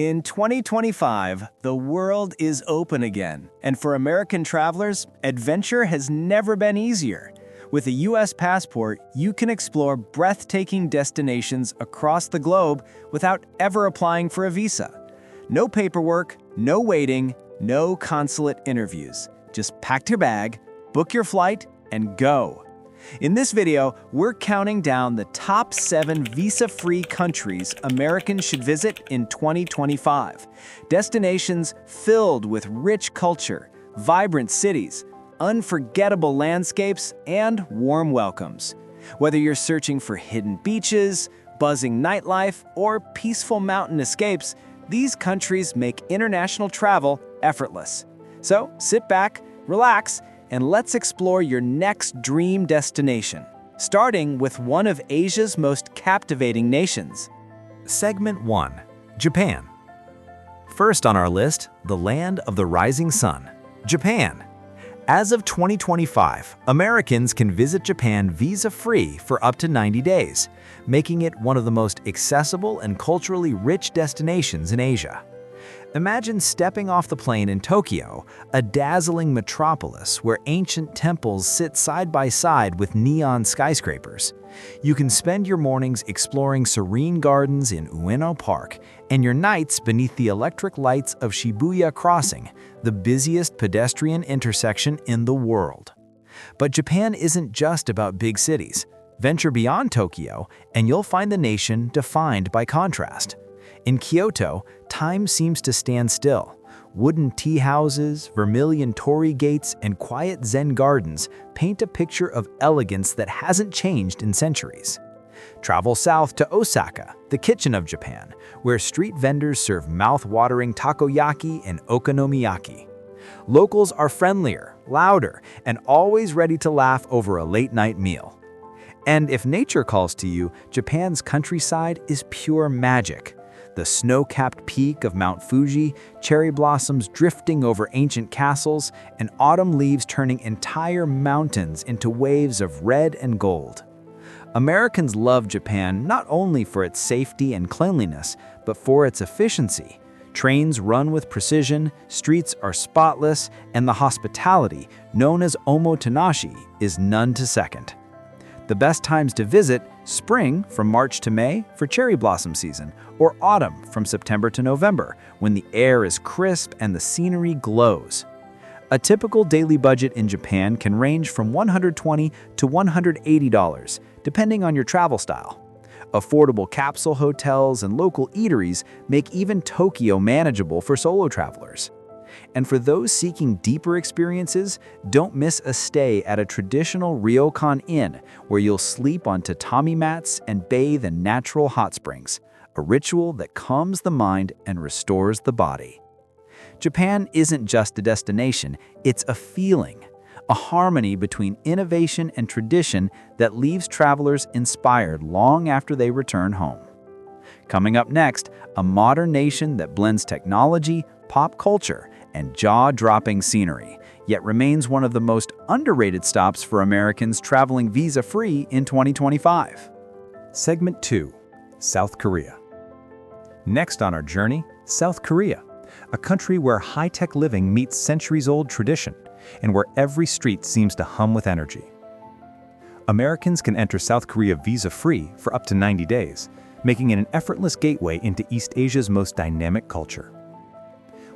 In 2025, the world is open again, and for American travelers, adventure has never been easier. With a U.S. passport, you can explore breathtaking destinations across the globe without ever applying for a visa. No paperwork, no waiting, no consulate interviews. Just pack your bag, book your flight, and go. In this video, we're counting down the top 7 visa-free countries Americans should visit in 2025. Destinations filled with rich culture, vibrant cities, unforgettable landscapes, and warm welcomes. Whether you're searching for hidden beaches, buzzing nightlife, or peaceful mountain escapes, these countries make international travel effortless. So sit back, relax, and let's explore your next dream destination, starting with one of Asia's most captivating nations. Segment 1. Japan. First on our list, the land of the rising sun, Japan. As of 2025, Americans can visit Japan visa-free for up to 90 days, making it one of the most accessible and culturally rich destinations in Asia. Imagine stepping off the plane in Tokyo, a dazzling metropolis where ancient temples sit side by side with neon skyscrapers. You can spend your mornings exploring serene gardens in Ueno Park and your nights beneath the electric lights of Shibuya Crossing, the busiest pedestrian intersection in the world. But Japan isn't just about big cities. Venture beyond Tokyo, and you'll find the nation defined by contrast. In Kyoto, time seems to stand still. Wooden tea houses, vermilion torii gates, and quiet Zen gardens paint a picture of elegance that hasn't changed in centuries. Travel south to Osaka, the kitchen of Japan, where street vendors serve mouth-watering takoyaki and okonomiyaki. Locals are friendlier, louder, and always ready to laugh over a late-night meal. And if nature calls to you, Japan's countryside is pure magic. The snow-capped peak of Mount Fuji, cherry blossoms drifting over ancient castles, and autumn leaves turning entire mountains into waves of red and gold. Americans love Japan not only for its safety and cleanliness, but for its efficiency. Trains run with precision, streets are spotless, and the hospitality, known as omotenashi, is none to second. The best times to visit: spring from March to May for cherry blossom season, or autumn from September to November when the air is crisp and the scenery glows. A typical daily budget in Japan can range from $120 to $180, depending on your travel style. Affordable capsule hotels and local eateries make even Tokyo manageable for solo travelers. And for those seeking deeper experiences, don't miss a stay at a traditional ryokan inn where you'll sleep on tatami mats and bathe in natural hot springs, a ritual that calms the mind and restores the body. Japan isn't just a destination, it's a feeling, a harmony between innovation and tradition that leaves travelers inspired long after they return home. Coming up next, a modern nation that blends technology, pop culture, and jaw-dropping scenery, yet remains one of the most underrated stops for Americans traveling visa-free in 2025. Segment 2. South Korea. Next on our journey, South Korea, a country where high-tech living meets centuries-old tradition, and where every street seems to hum with energy. Americans can enter South Korea visa-free for up to 90 days, making it an effortless gateway into East Asia's most dynamic culture.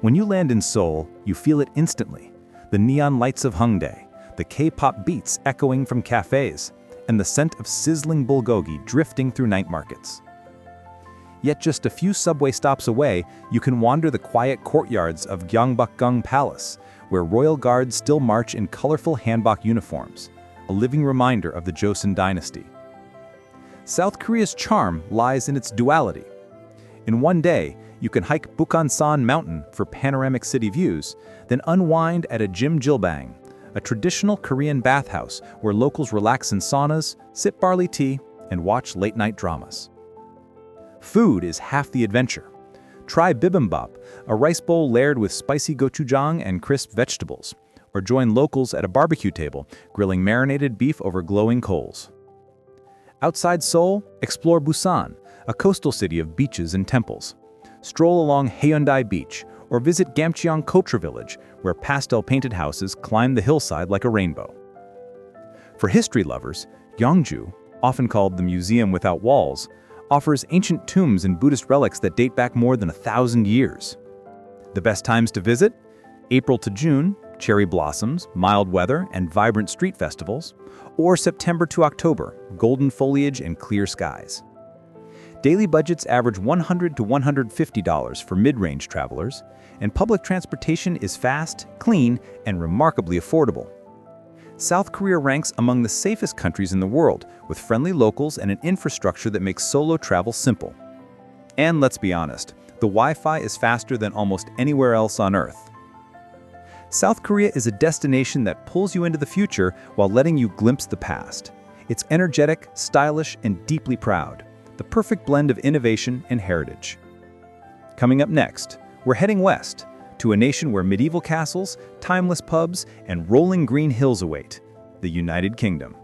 When you land in Seoul, you feel it instantly. The neon lights of Hongdae, the K-pop beats echoing from cafes, and the scent of sizzling bulgogi drifting through night markets. Yet just a few subway stops away, you can wander the quiet courtyards of Gyeongbokgung Palace, where royal guards still march in colorful hanbok uniforms, a living reminder of the Joseon dynasty. South Korea's charm lies in its duality. In one day, you can hike Bukhansan Mountain for panoramic city views, then unwind at a Jjimjilbang, a traditional Korean bathhouse where locals relax in saunas, sip barley tea, and watch late-night dramas. Food is half the adventure. Try bibimbap, a rice bowl layered with spicy gochujang and crisp vegetables, or join locals at a barbecue table, grilling marinated beef over glowing coals. Outside Seoul, explore Busan, a coastal city of beaches and temples. Stroll along Haeundae Beach or visit Gamcheong Kotra Village, where pastel-painted houses climb the hillside like a rainbow. For history lovers, Gyeongju, often called the Museum Without Walls, offers ancient tombs and Buddhist relics that date back more than 1,000 years. The best times to visit? April to June, cherry blossoms, mild weather, and vibrant street festivals, or September to October, golden foliage and clear skies. Daily budgets average $100 to $150 for mid-range travelers, and public transportation is fast, clean, and remarkably affordable. South Korea ranks among the safest countries in the world, with friendly locals and an infrastructure that makes solo travel simple. And let's be honest, the Wi-Fi is faster than almost anywhere else on Earth. South Korea is a destination that pulls you into the future while letting you glimpse the past. It's energetic, stylish, and deeply proud, the perfect blend of innovation and heritage. Coming up next, we're heading west, to a nation where medieval castles, timeless pubs, and rolling green hills await, the United Kingdom.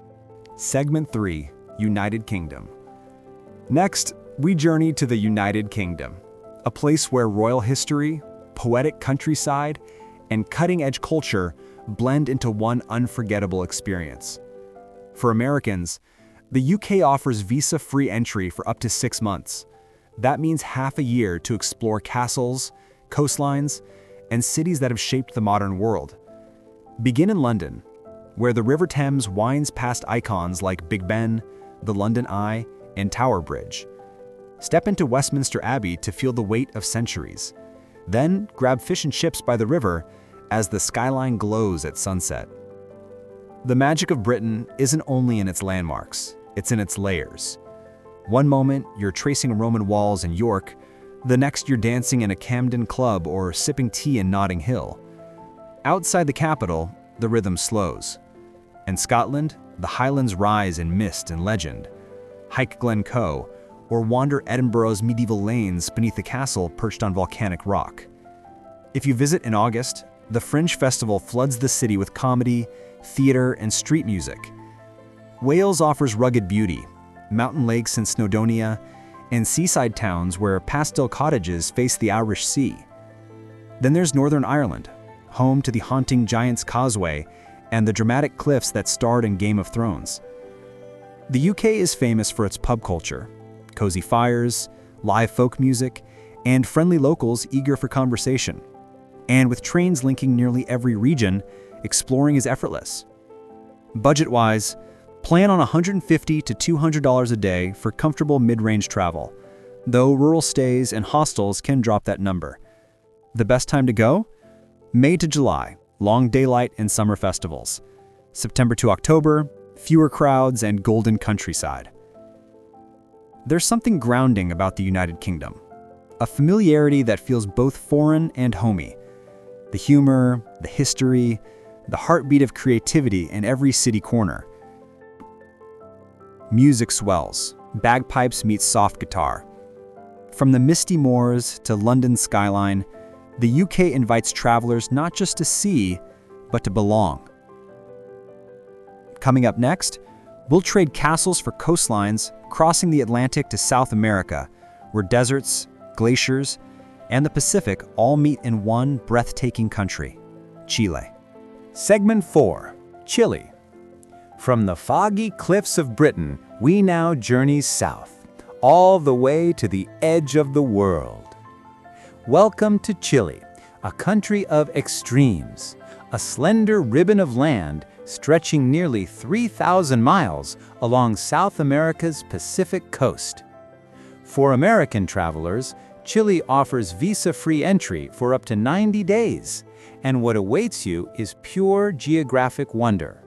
Segment 3, United Kingdom. Next, we journey to the United Kingdom, a place where royal history, poetic countryside, and cutting-edge culture blend into one unforgettable experience. For Americans, the UK offers visa-free entry for up to 6 months. That means half a year to explore castles, coastlines, and cities that have shaped the modern world. Begin in London, where the River Thames winds past icons like Big Ben, the London Eye, and Tower Bridge. Step into Westminster Abbey to feel the weight of centuries. Then grab fish and chips by the river as the skyline glows at sunset. The magic of Britain isn't only in its landmarks, it's in its layers. One moment, you're tracing Roman walls in York, the next you're dancing in a Camden club or sipping tea in Notting Hill. Outside the capital, the rhythm slows. In Scotland, the Highlands rise in mist and legend. Hike Glencoe, or wander Edinburgh's medieval lanes beneath a castle perched on volcanic rock. If you visit in August, the Fringe Festival floods the city with comedy, theater, and street music. Wales offers rugged beauty, mountain lakes in Snowdonia, and seaside towns where pastel cottages face the Irish Sea. Then there's Northern Ireland, home to the haunting Giant's Causeway and the dramatic cliffs that starred in Game of Thrones. The UK is famous for its pub culture, cozy fires, live folk music, and friendly locals eager for conversation. And with trains linking nearly every region, exploring is effortless. Budget-wise, plan on $150 to $200 a day for comfortable mid-range travel, though rural stays and hostels can drop that number. The best time to go? May to July, long daylight and summer festivals. September to October, fewer crowds and golden countryside. There's something grounding about the United Kingdom, a familiarity that feels both foreign and homey. The humor, the history, the heartbeat of creativity in every city corner. Music swells, bagpipes meet soft guitar. From the misty moors to London's skyline, the UK invites travelers not just to see, but to belong. Coming up next, we'll trade castles for coastlines, crossing the Atlantic to South America, where deserts, glaciers, and the Pacific all meet in one breathtaking country, Chile. Segment 4, Chile. From the foggy cliffs of Britain, we now journey south, all the way to the edge of the world. Welcome to Chile, a country of extremes, a slender ribbon of land stretching nearly 3,000 miles along South America's Pacific coast. For American travelers, Chile offers visa-free entry for up to 90 days, and what awaits you is pure geographic wonder.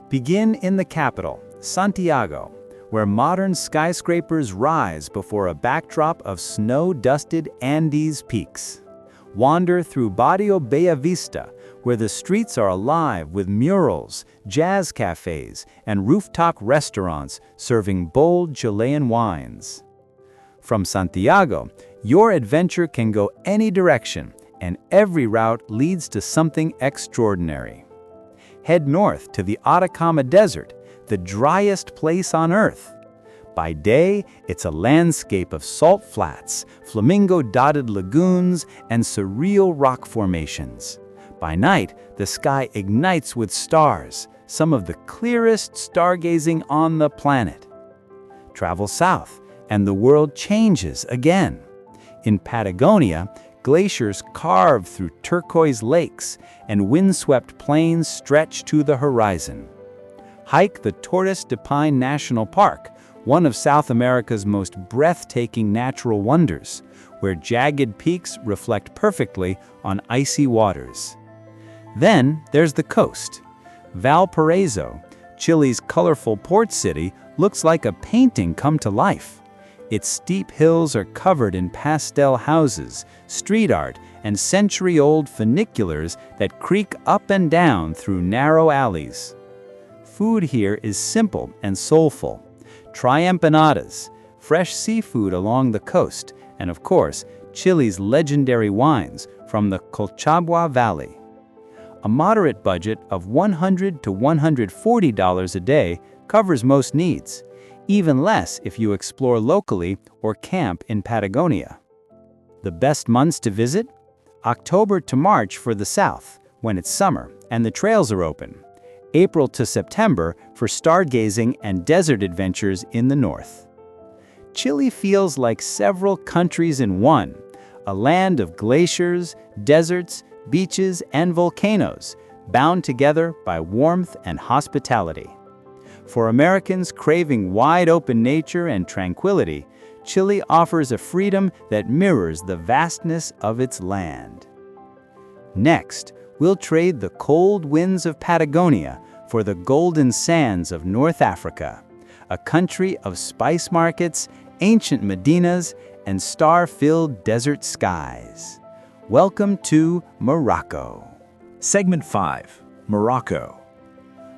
Begin in the capital, Santiago, where modern skyscrapers rise before a backdrop of snow-dusted Andes peaks. Wander through Barrio Bella Vista, where the streets are alive with murals, jazz cafes, and rooftop restaurants serving bold Chilean wines. From Santiago, your adventure can go any direction, and every route leads to something extraordinary. Head north to the Atacama Desert, the driest place on Earth. By day, it's a landscape of salt flats, flamingo-dotted lagoons, and surreal rock formations. By night, the sky ignites with stars, some of the clearest stargazing on the planet. Travel south, and the world changes again. In Patagonia, glaciers carve through turquoise lakes, and windswept plains stretch to the horizon. Hike the Torres de Paine National Park, one of South America's most breathtaking natural wonders, where jagged peaks reflect perfectly on icy waters. Then there's the coast. Valparaiso, Chile's colorful port city, looks like a painting come to life. Its steep hills are covered in pastel houses, street art, and century-old funiculars that creak up and down through narrow alleys. Food here is simple and soulful. Try empanadas, fresh seafood along the coast, and of course, Chile's legendary wines from the Colchagua Valley. A moderate budget of $100 to $140 a day covers most needs, even less if you explore locally or camp in Patagonia. The best months to visit? October to March for the south, when it's summer and the trails are open. April to September for stargazing and desert adventures in the north. Chile feels like several countries in one, a land of glaciers, deserts, beaches, and volcanoes, bound together by warmth and hospitality. For Americans craving wide-open nature and tranquility, Chile offers a freedom that mirrors the vastness of its land. Next, we'll trade the cold winds of Patagonia for the golden sands of North Africa, a country of spice markets, ancient medinas, and star-filled desert skies. Welcome to Morocco. Segment 5. Morocco.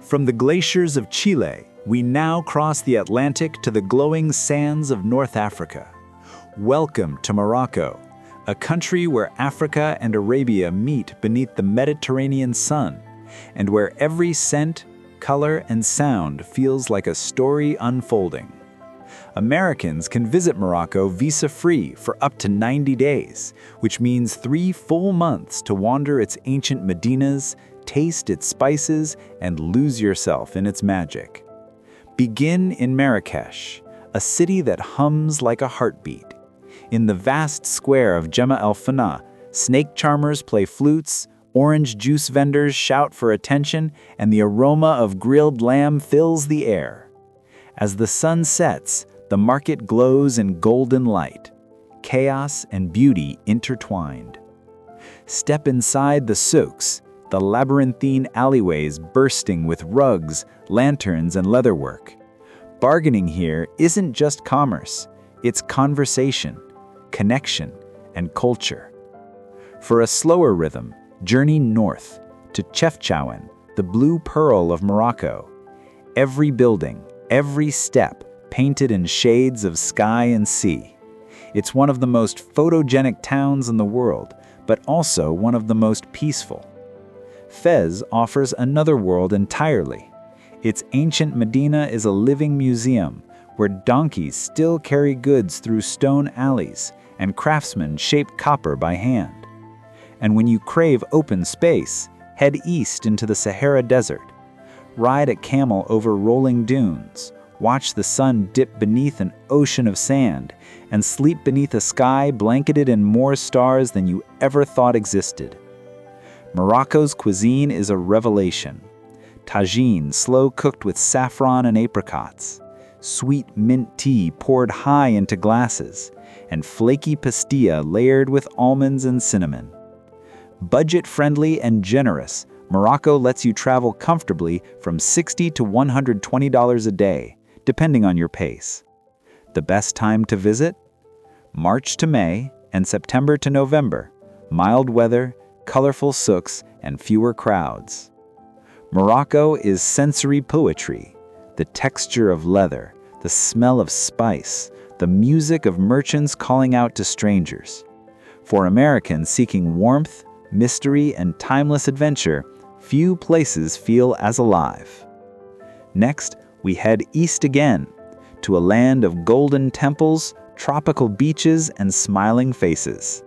From the glaciers of Chile, we now cross the Atlantic to the glowing sands of North Africa. Welcome to Morocco, a country where Africa and Arabia meet beneath the Mediterranean sun, and where every scent, color, and sound feels like a story unfolding. Americans can visit Morocco visa-free for up to 90 days, which means 3 full months to wander its ancient medinas, taste its spices, and lose yourself in its magic. Begin in Marrakesh, a city that hums like a heartbeat. In the vast square of Jema el Fana, snake charmers play flutes, orange juice vendors shout for attention, and the aroma of grilled lamb fills the air. As the sun sets, the market glows in golden light, chaos and beauty intertwined. Step inside the souks, the labyrinthine alleyways bursting with rugs, lanterns, and leatherwork. Bargaining here isn't just commerce, it's conversation, connection, and culture. For a slower rhythm, journey north to Chefchaouen, the blue pearl of Morocco. Every building, every step, painted in shades of sky and sea. It's one of the most photogenic towns in the world, but also one of the most peaceful. Fez offers another world entirely. Its ancient Medina is a living museum where donkeys still carry goods through stone alleys and craftsmen shape copper by hand. And when you crave open space, head east into the Sahara Desert. Ride a camel over rolling dunes, watch the sun dip beneath an ocean of sand, and sleep beneath a sky blanketed in more stars than you ever thought existed. Morocco's cuisine is a revelation. Tagine slow-cooked with saffron and apricots, sweet mint tea poured high into glasses, and flaky pastilla layered with almonds and cinnamon. Budget-friendly and generous, Morocco lets you travel comfortably from $60 to $120 a day, depending on your pace. The best time to visit? March to May and September to November. Mild weather, colorful souks, and fewer crowds. Morocco is sensory poetry, the texture of leather, the smell of spice, the music of merchants calling out to strangers. For Americans seeking warmth, mystery, and timeless adventure, few places feel as alive. Next, we head east again, to a land of golden temples, tropical beaches, and smiling faces.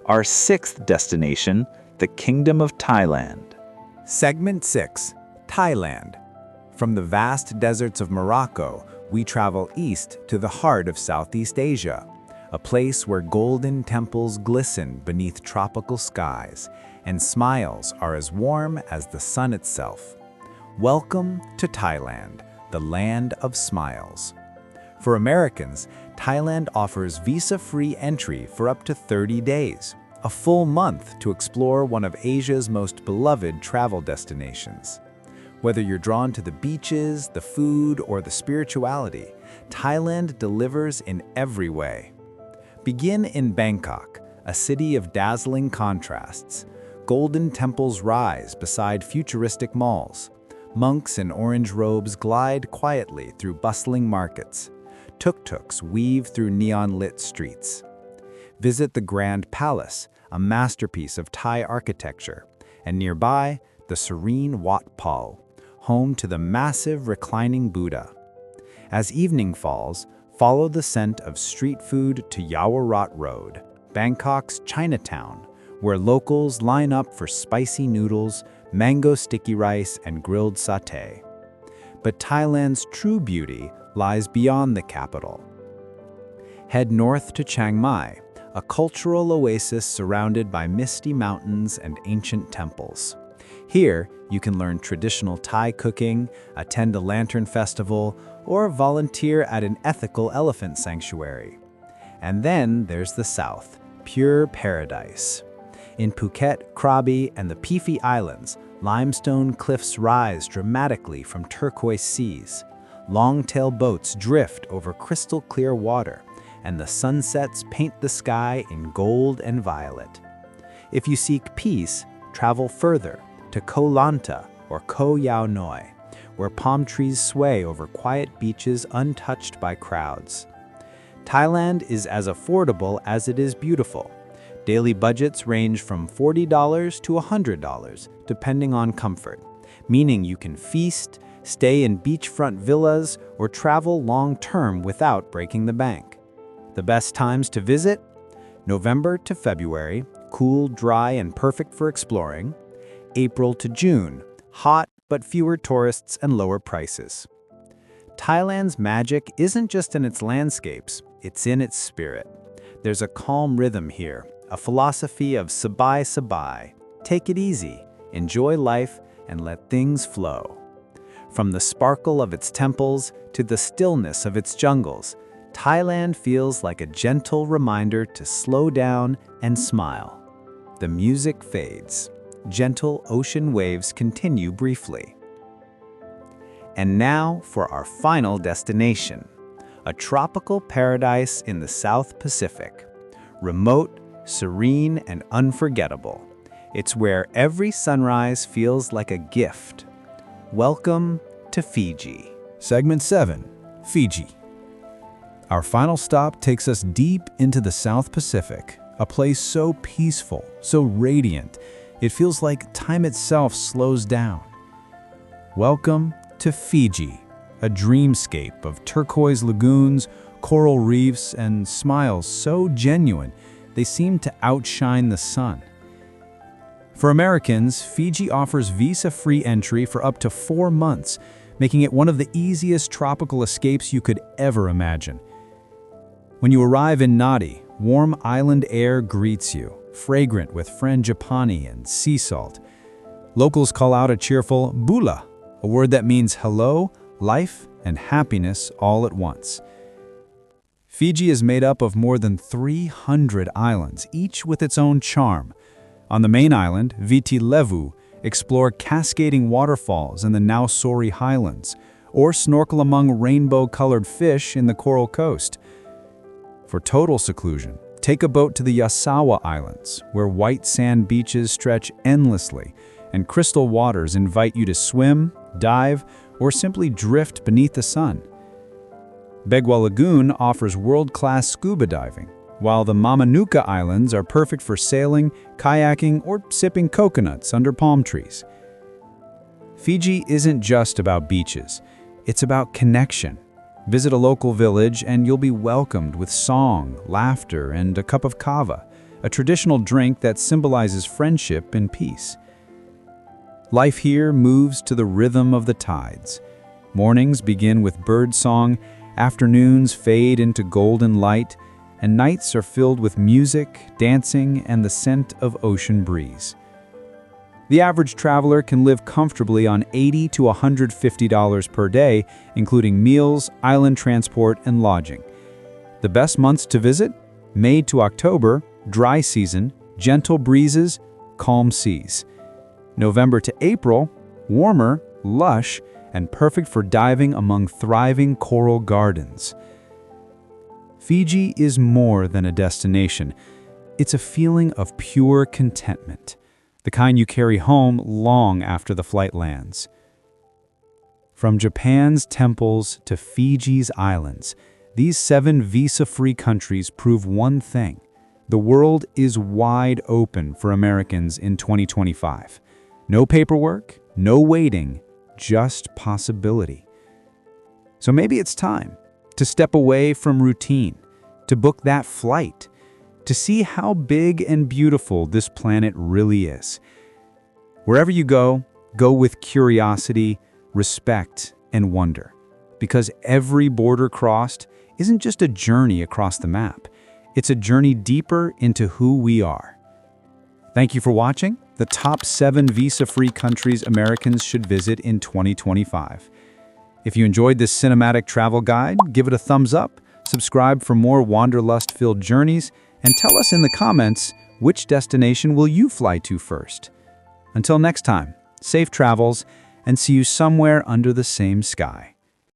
Our sixth destination, the Kingdom of Thailand. Segment 6. Thailand. From the vast deserts of Morocco, we travel east to the heart of Southeast Asia, a place where golden temples glisten beneath tropical skies, and smiles are as warm as the sun itself. Welcome to Thailand, the land of smiles. For Americans, Thailand offers visa-free entry for up to 30 days, a full month to explore one of Asia's most beloved travel destinations. Whether you're drawn to the beaches, the food, or the spirituality, Thailand delivers in every way. Begin in Bangkok, a city of dazzling contrasts. Golden temples rise beside futuristic malls. Monks in orange robes glide quietly through bustling markets. Tuk-tuks weave through neon-lit streets. Visit the Grand Palace, a masterpiece of Thai architecture, and nearby, the serene Wat Pal, home to the massive reclining Buddha. As evening falls, follow the scent of street food to Yaowarat Road, Bangkok's Chinatown, where locals line up for spicy noodles, mango sticky rice, and grilled satay. But Thailand's true beauty lies beyond the capital. Head north to Chiang Mai, a cultural oasis surrounded by misty mountains and ancient temples. Here, you can learn traditional Thai cooking, attend a lantern festival, or volunteer at an ethical elephant sanctuary. And then there's the south, pure paradise. In Phuket, Krabi, and the Phi Phi Islands, limestone cliffs rise dramatically from turquoise seas. Long-tail boats drift over crystal-clear water, and the sunsets paint the sky in gold and violet. If you seek peace, travel further to Koh Lanta or Koh Yao Noi, where palm trees sway over quiet beaches untouched by crowds. Thailand is as affordable as it is beautiful. Daily budgets range from $40 to $100, depending on comfort, meaning you can feast, stay in beachfront villas, or travel long-term without breaking the bank. The best times to visit? November to February, cool, dry, and perfect for exploring. April to June, hot but fewer tourists and lower prices. Thailand's magic isn't just in its landscapes, it's in its spirit. There's a calm rhythm here, a philosophy of sabai sabai. Take it easy, enjoy life, and let things flow. From the sparkle of its temples to the stillness of its jungles, Thailand feels like a gentle reminder to slow down and smile. The music fades. Gentle ocean waves continue briefly. And now for our final destination, a tropical paradise in the South Pacific. Remote, serene, and unforgettable. It's where every sunrise feels like a gift. Welcome to Fiji. Segment 7. Fiji. Our final stop takes us deep into the South Pacific, a place so peaceful, so radiant, it feels like time itself slows down. Welcome to Fiji, a dreamscape of turquoise lagoons, coral reefs, and smiles so genuine they seem to outshine the sun. For Americans, Fiji offers visa-free entry for up to 4 months, making it one of the easiest tropical escapes you could ever imagine. When you arrive in Nadi, warm island air greets you, fragrant with frangipani and sea salt. Locals call out a cheerful bula, a word that means hello, life, and happiness all at once. Fiji is made up of more than 300 islands, each with its own charm. On the main island, Viti Levu, explore cascading waterfalls in the Nausori Highlands, or snorkel among rainbow-colored fish in the Coral Coast. For total seclusion, take a boat to the Yasawa Islands, where white sand beaches stretch endlessly, and crystal waters invite you to swim, dive, or simply drift beneath the sun. Begwa Lagoon offers world-class scuba diving, while the Mamanuca Islands are perfect for sailing, kayaking, or sipping coconuts under palm trees. Fiji isn't just about beaches, it's about connection. Visit a local village and you'll be welcomed with song, laughter, and a cup of kava, a traditional drink that symbolizes friendship and peace. Life here moves to the rhythm of the tides. Mornings begin with bird song, afternoons fade into golden light, and nights are filled with music, dancing, and the scent of ocean breeze. The average traveler can live comfortably on $80 to $150 per day, including meals, island transport, and lodging. The best months to visit? May to October, dry season, gentle breezes, calm seas. November to April, warmer, lush, and perfect for diving among thriving coral gardens. Fiji is more than a destination. It's a feeling of pure contentment, the kind you carry home long after the flight lands. From Japan's temples to Fiji's islands, these 7 visa-free countries prove one thing: the world is wide open for Americans in 2025. No paperwork, no waiting, just possibility. So maybe it's time to step away from routine, to book that flight, to see how big and beautiful this planet really is. Wherever you go, go with curiosity, respect, and wonder, because every border crossed isn't just a journey across the map. It's a journey deeper into who we are. Thank you for watching the top 7 visa-free countries Americans should visit in 2025. If you enjoyed this cinematic travel guide, give it a thumbs up, subscribe for more wanderlust-filled journeys, and tell us in the comments which destination will you fly to first. Until next time, safe travels, and see you somewhere under the same sky.